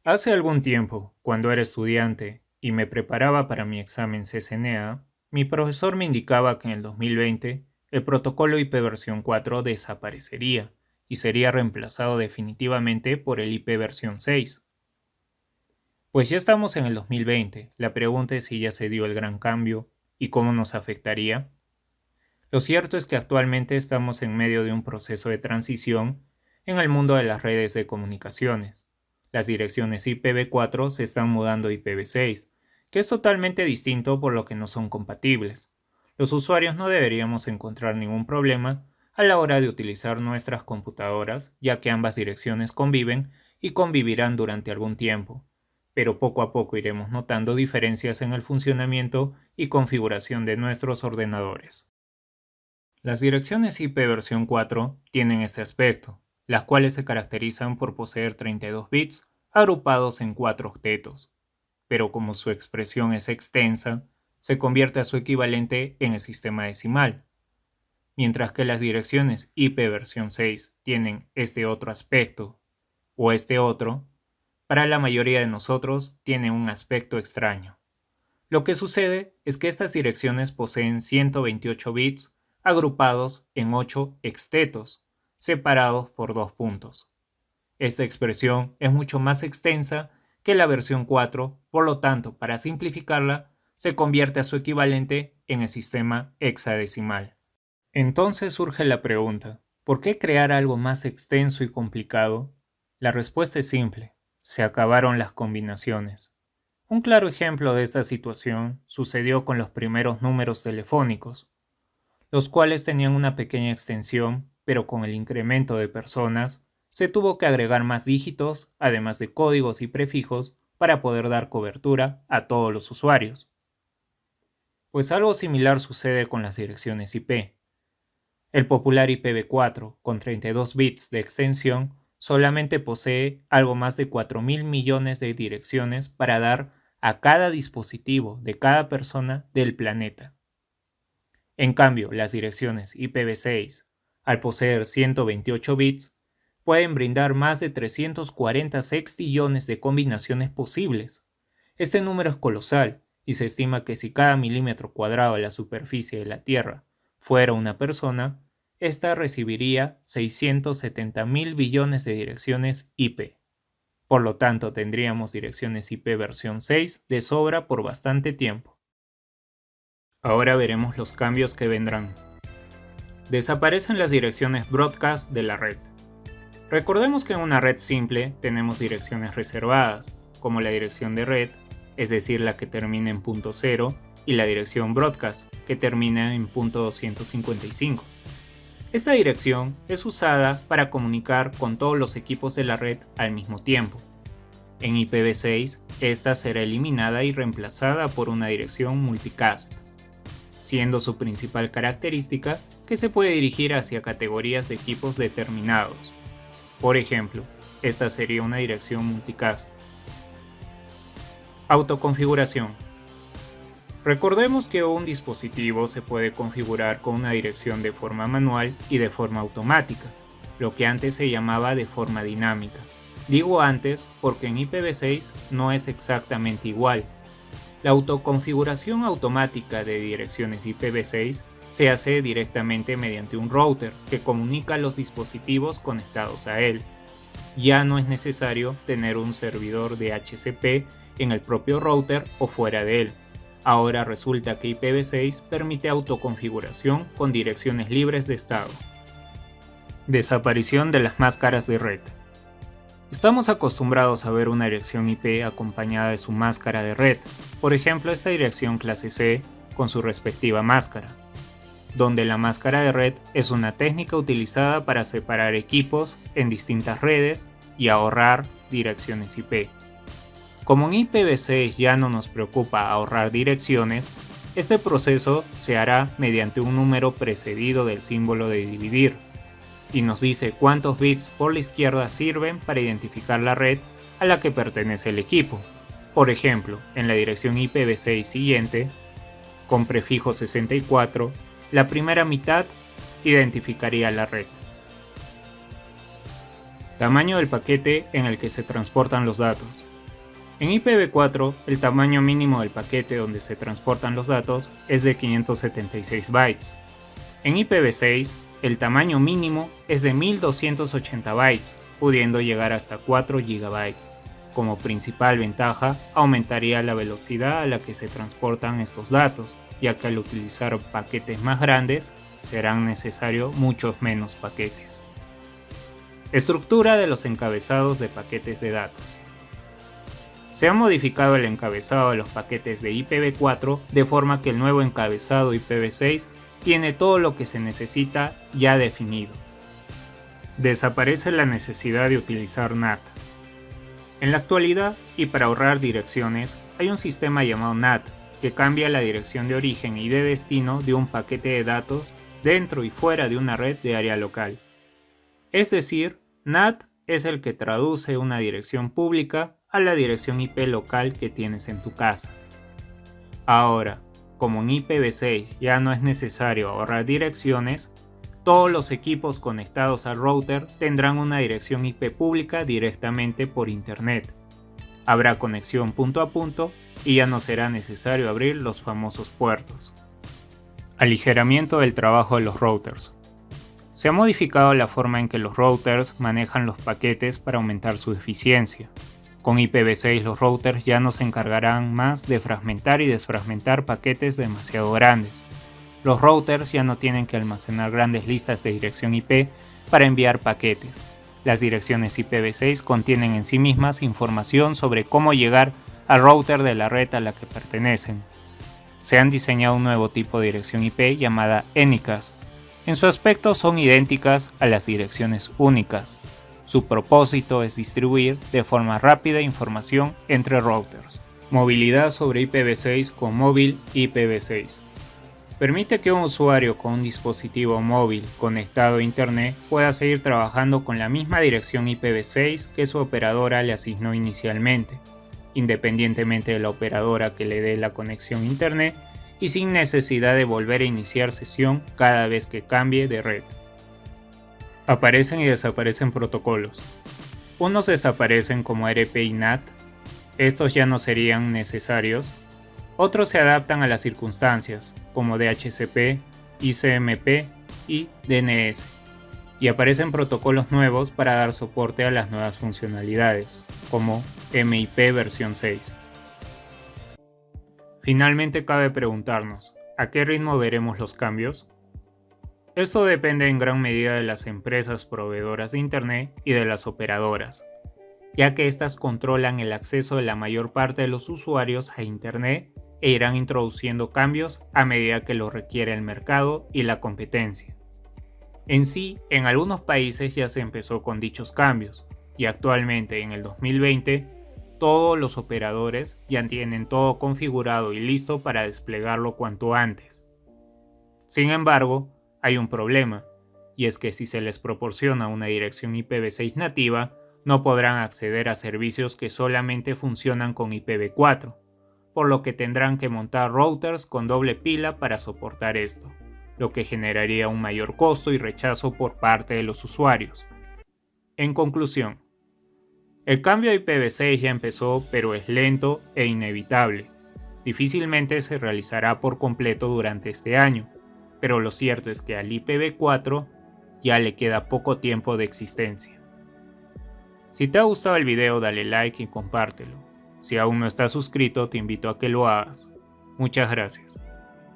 Hace algún tiempo, cuando era estudiante y me preparaba para mi examen CCNA, mi profesor me indicaba que en el 2020 el protocolo IP versión 4 desaparecería y sería reemplazado definitivamente por el IP versión 6. Pues ya estamos en el 2020, la pregunta es si ya se dio el gran cambio y cómo nos afectaría. Lo cierto es que actualmente estamos en medio de un proceso de transición en el mundo de las redes de comunicaciones. Las direcciones IPv4 se están mudando a IPv6, que es totalmente distinto por lo que no son compatibles. Los usuarios no deberíamos encontrar ningún problema a la hora de utilizar nuestras computadoras, ya que ambas direcciones conviven y convivirán durante algún tiempo, pero poco a poco iremos notando diferencias en el funcionamiento y configuración de nuestros ordenadores. Las direcciones IP versión 4 tienen este aspecto, las cuales se caracterizan por poseer 32 bits agrupados en 4 octetos, pero como su expresión es extensa, se convierte a su equivalente en el sistema decimal, mientras que las direcciones IP versión 6 tienen este otro aspecto, o este otro, para la mayoría de nosotros tiene un aspecto extraño. Lo que sucede es que estas direcciones poseen 128 bits agrupados en 8 extetos, separados por dos puntos. Esta expresión es mucho más extensa que la versión 4, por lo tanto, para simplificarla, se convierte a su equivalente en el sistema hexadecimal. Entonces surge la pregunta, ¿por qué crear algo más extenso y complicado? La respuesta es simple, se acabaron las combinaciones. Un claro ejemplo de esta situación sucedió con los primeros números telefónicos, los cuales tenían una pequeña extensión, pero con el incremento de personas, se tuvo que agregar más dígitos, además de códigos y prefijos, para poder dar cobertura a todos los usuarios. Pues algo similar sucede con las direcciones IP. El popular IPv4, con 32 bits de extensión, solamente posee algo más de 4.000 millones de direcciones para dar a cada dispositivo de cada persona del planeta. En cambio, las direcciones IPv6, al poseer 128 bits, pueden brindar más de 340 sextillones de combinaciones posibles. Este número es colosal y se estima que si cada milímetro cuadrado de la superficie de la Tierra fuera una persona, ésta recibiría 670 mil billones de direcciones IP. Por lo tanto, tendríamos direcciones IP versión 6 de sobra por bastante tiempo. Ahora veremos los cambios que vendrán. Desaparecen las direcciones broadcast de la red. Recordemos que en una red simple tenemos direcciones reservadas, como la dirección de red, es decir, la que termina en punto 0, y la dirección broadcast, que termina en punto 255. Esta dirección es usada para comunicar con todos los equipos de la red al mismo tiempo. En IPv6, esta será eliminada y reemplazada por una dirección multicast, siendo su principal característica que se puede dirigir hacia categorías de equipos determinados. Por ejemplo, esta sería una dirección multicast. Autoconfiguración. Recordemos que un dispositivo se puede configurar con una dirección de forma manual y de forma automática, lo que antes se llamaba de forma dinámica. Digo antes porque en IPv6 no es exactamente igual. La autoconfiguración automática de direcciones IPv6 se hace directamente mediante un router que comunica a los dispositivos conectados a él. Ya no es necesario tener un servidor de DHCP en el propio router o fuera de él. Ahora resulta que IPv6 permite autoconfiguración con direcciones libres de estado. Desaparición de las máscaras de red. Estamos acostumbrados a ver una dirección IP acompañada de su máscara de red, por ejemplo esta dirección clase C con su respectiva máscara, donde la máscara de red es una técnica utilizada para separar equipos en distintas redes y ahorrar direcciones IP. Como en IPv6 ya no nos preocupa ahorrar direcciones, este proceso se hará mediante un número precedido del símbolo de dividir, y nos dice cuántos bits por la izquierda sirven para identificar la red a la que pertenece el equipo. Por ejemplo, en la dirección IPv6 siguiente, con prefijo 64, la primera mitad identificaría la red. Tamaño del paquete en el que se transportan los datos. En IPv4, el tamaño mínimo del paquete donde se transportan los datos es de 576 bytes. En IPv6, el tamaño mínimo es de 1280 bytes, pudiendo llegar hasta 4 GB. Como principal ventaja, aumentaría la velocidad a la que se transportan estos datos, ya que al utilizar paquetes más grandes, serán necesarios muchos menos paquetes. Estructura de los encabezados de paquetes de datos. Se ha modificado el encabezado de los paquetes de IPv4 de forma que el nuevo encabezado IPv6 tiene todo lo que se necesita ya definido. Desaparece la necesidad de utilizar NAT. En la actualidad, y para ahorrar direcciones, hay un sistema llamado NAT que cambia la dirección de origen y de destino de un paquete de datos dentro y fuera de una red de área local. Es decir, NAT es el que traduce una dirección pública a la dirección IP local que tienes en tu casa. Ahora, como en IPv6 ya no es necesario ahorrar direcciones, todos los equipos conectados al router tendrán una dirección IP pública directamente por Internet. Habrá conexión punto a punto y ya no será necesario abrir los famosos puertos. Aligeramiento del trabajo de los routers. Se ha modificado la forma en que los routers manejan los paquetes para aumentar su eficiencia. Con IPv6 los routers ya no se encargarán más de fragmentar y desfragmentar paquetes demasiado grandes. Los routers ya no tienen que almacenar grandes listas de dirección IP para enviar paquetes. Las direcciones IPv6 contienen en sí mismas información sobre cómo llegar al router de la red a la que pertenecen. Se han diseñado un nuevo tipo de dirección IP llamada Anycast. En su aspecto son idénticas a las direcciones únicas. Su propósito es distribuir de forma rápida información entre routers. Movilidad sobre IPv6 con móvil IPv6. Permite que un usuario con un dispositivo móvil conectado a Internet pueda seguir trabajando con la misma dirección IPv6 que su operadora le asignó inicialmente, independientemente de la operadora que le dé la conexión a Internet y sin necesidad de volver a iniciar sesión cada vez que cambie de red. Aparecen y desaparecen protocolos. Unos desaparecen como ARP y NAT, estos ya no serían necesarios. Otros se adaptan a las circunstancias, como DHCP, ICMP y DNS, y aparecen protocolos nuevos para dar soporte a las nuevas funcionalidades, como MIP versión 6. Finalmente cabe preguntarnos, ¿a qué ritmo veremos los cambios? Esto depende en gran medida de las empresas proveedoras de Internet y de las operadoras, ya que éstas controlan el acceso de la mayor parte de los usuarios a Internet e irán introduciendo cambios a medida que lo requiere el mercado y la competencia. En sí, en algunos países ya se empezó con dichos cambios, y actualmente en el 2020, todos los operadores ya tienen todo configurado y listo para desplegarlo cuanto antes. Sin embargo, hay un problema, y es que si se les proporciona una dirección IPv6 nativa, no podrán acceder a servicios que solamente funcionan con IPv4, por lo que tendrán que montar routers con doble pila para soportar esto, lo que generaría un mayor costo y rechazo por parte de los usuarios. En conclusión, el cambio a IPv6 ya empezó, pero es lento e inevitable. Difícilmente se realizará por completo durante este año, pero lo cierto es que al IPv4 ya le queda poco tiempo de existencia. Si te ha gustado el video, dale like y compártelo. Si aún no estás suscrito, te invito a que lo hagas. Muchas gracias.